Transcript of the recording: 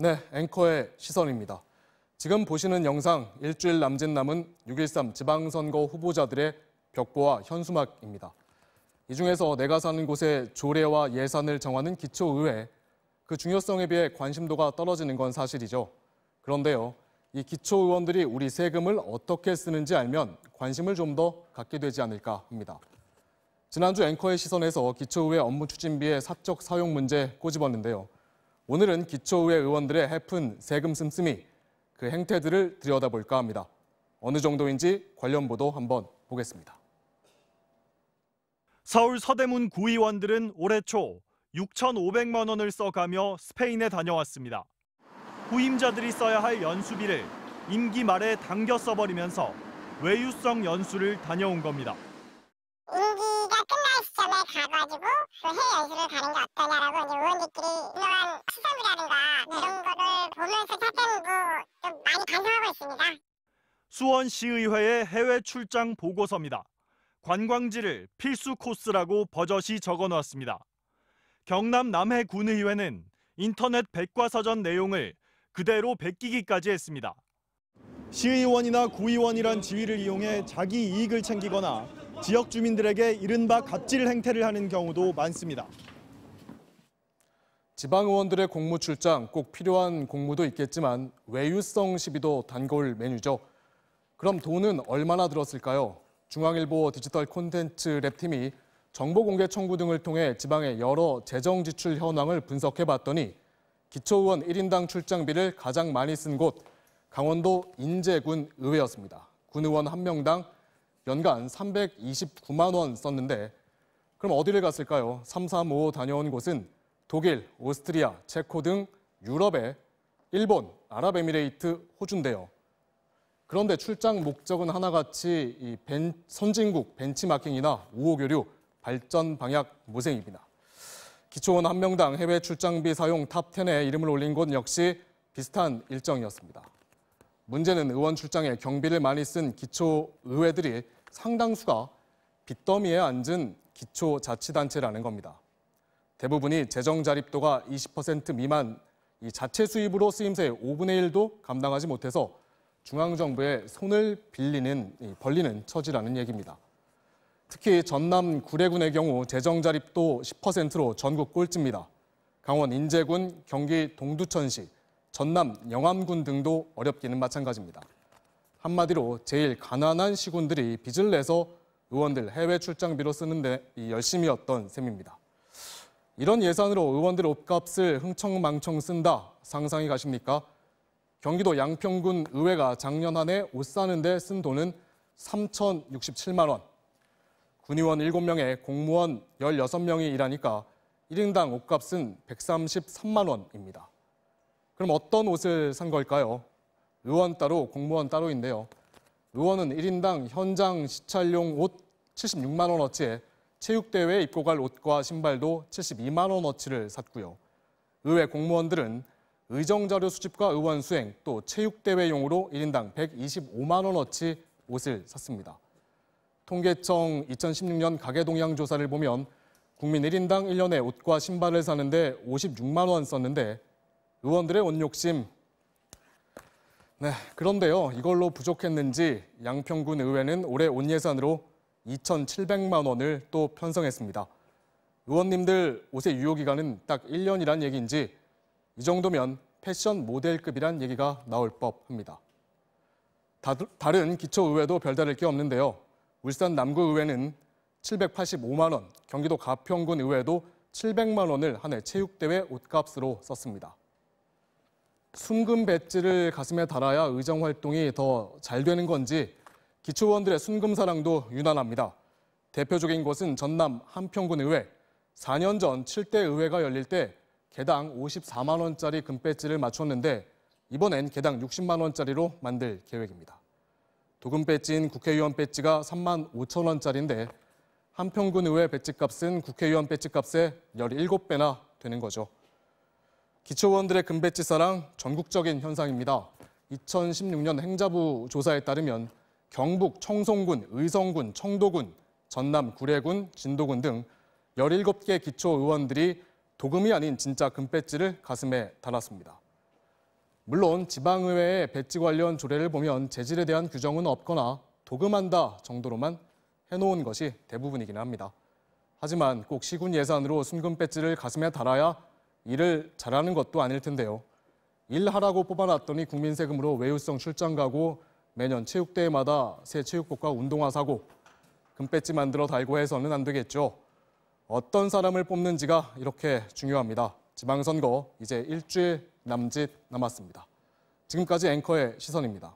네, 앵커의 시선입니다. 지금 보시는 영상, 일주일 남짓 남은 6.13 지방선거 후보자들의 벽보와 현수막입니다. 이 중에서 내가 사는 곳의 조례와 예산을 정하는 기초의회, 그 중요성에 비해 관심도가 떨어지는 건 사실이죠. 그런데요, 이 기초의원들이 우리 세금을 어떻게 쓰는지 알면 관심을 좀 더 갖게 되지 않을까 합니다. 지난주 앵커의 시선에서 기초의회 업무 추진비의 사적 사용 문제 꼬집었는데요. 오늘은 기초의회 의원들의 해픈 세금 씀씀이, 그 행태들을 들여다볼까 합니다. 어느 정도인지 관련 보도 한번 보겠습니다. 서울 서대문 구의원들은 올해 초 6,500만 원을 써가며 스페인에 다녀왔습니다. 후임자들이 써야 할 연수비를 임기 말에 당겨 써버리면서 외유성 연수를 다녀온 겁니다. 임기가 끝날 시점에 가가지고 그 해외 연수를 가는 게 어떠냐라고 이제 의원들끼리 유명한 시설이라든가 이런 거를 보면서 사실 좀 많이 반성하고 있습니다. 수원시의회의 해외 출장 보고서입니다. 관광지를 필수 코스라고 버젓이 적어놓았습니다. 경남 남해군의회는 인터넷 백과사전 내용을 그대로 베끼기까지 했습니다. 시의원이나 구의원이란 지위를 이용해 자기 이익을 챙기거나 지역 주민들에게 이른바 갑질 행태를 하는 경우도 많습니다. 지방의원들의 공무 출장, 꼭 필요한 공무도 있겠지만 외유성 시비도 단골 메뉴죠. 그럼 돈은 얼마나 들었을까요? 중앙일보 디지털 콘텐츠 랩팀이 정보 공개 청구 등을 통해 지방의 여러 재정 지출 현황을 분석해봤더니 기초의원 1인당 출장비를 가장 많이 쓴 곳, 강원도 인제군 의회였습니다. 군의원 한 명당 연간 329만 원 썼는데 그럼 어디를 갔을까요? 335 다녀온 곳은 독일, 오스트리아, 체코 등 유럽의 일본, 아랍에미레이트, 호주인데요. 그런데 출장 목적은 하나같이 선진국 벤치마킹이나 우호교류, 발전 방향 모색입니다. 기초의원 한 명당 해외 출장비 사용 탑10에 이름을 올린 곳 역시 비슷한 일정이었습니다. 문제는 의원 출장에 경비를 많이 쓴 기초의회들이 상당수가 빚더미에 앉은 기초자치단체라는 겁니다. 대부분이 재정 자립도가 20% 미만, 이 자체 수입으로 쓰임새의 5분의 1도 감당하지 못해서 중앙정부의 손을 벌리는 처지라는 얘기입니다. 특히 전남 구례군의 경우 재정 자립도 10%로 전국 꼴찌입니다. 강원 인제군, 경기 동두천시, 전남 영암군 등도 어렵기는 마찬가지입니다. 한마디로 제일 가난한 시군들이 빚을 내서 의원들 해외 출장비로 쓰는데 열심이었던 셈입니다. 이런 예산으로 의원들 옷값을 흥청망청 쓴다, 상상이 가십니까? 경기도 양평군 의회가 작년 한 해 옷 사는데 쓴 돈은 3,067만 원. 군의원 7명에 공무원 16명이 일하니까 1인당 옷값은 133만 원입니다. 그럼 어떤 옷을 산 걸까요? 의원 따로, 공무원 따로인데요. 의원은 1인당 현장 시찰용 옷 76만 원어치에 체육대회에 입고 갈 옷과 신발도 72만 원어치를 샀고요. 의회 공무원들은 의정자료 수집과 의원 수행, 또 체육대회용으로 1인당 125만 원어치 옷을 샀습니다. 통계청 2016년 가계동향 조사를 보면 국민 1인당 1년에 옷과 신발을 사는데 56만 원 썼는데 의원들의 옷 욕심. 네, 그런데요, 이걸로 부족했는지 양평군 의회는 올해 옷 예산으로 2,700만 원을 또 편성했습니다. 의원님들 옷의 유효기간은 딱 1년이란 얘기인지 이 정도면 패션 모델급이란 얘기가 나올 법합니다. 다른 기초의회도 별다를 게 없는데요. 울산 남구의회는 785만 원, 경기도 가평군 의회도 700만 원을 한 해 체육대회 옷값으로 썼습니다. 순금 배지를 가슴에 달아야 의정활동이 더 잘 되는 건지 기초의원들의 순금 사랑도 유난합니다. 대표적인 곳은 전남 한평군 의회. 4년 전 7대 의회가 열릴 때 개당 54만 원짜리 금배지를 맞췄는데 이번엔 개당 60만 원짜리로 만들 계획입니다. 도금 배지인 국회의원 배지가 3만 5천 원짜리인데 한평군 의회 배지값은 국회의원 배지값의 17배나 되는 거죠. 기초의원들의 금배지 사랑 전국적인 현상입니다. 2016년 행자부 조사에 따르면 경북 청송군, 의성군, 청도군, 전남 구례군, 진도군 등 17개 기초의원들이 도금이 아닌 진짜 금배지를 가슴에 달았습니다. 물론 지방의회의 배지 관련 조례를 보면 재질에 대한 규정은 없거나 도금한다 정도로만 해놓은 것이 대부분이긴 합니다. 하지만 꼭 시군 예산으로 순금 배지를 가슴에 달아야 일을 잘하는 것도 아닐 텐데요. 일하라고 뽑아놨더니 국민 세금으로 외유성 출장 가고 매년 체육대회마다 새 체육복과 운동화 사고 금배지 만들어 달고 해서는 안 되겠죠. 어떤 사람을 뽑는지가 이렇게 중요합니다. 지방선거 이제 일주일 남짓 남았습니다. 지금까지 앵커의 시선입니다.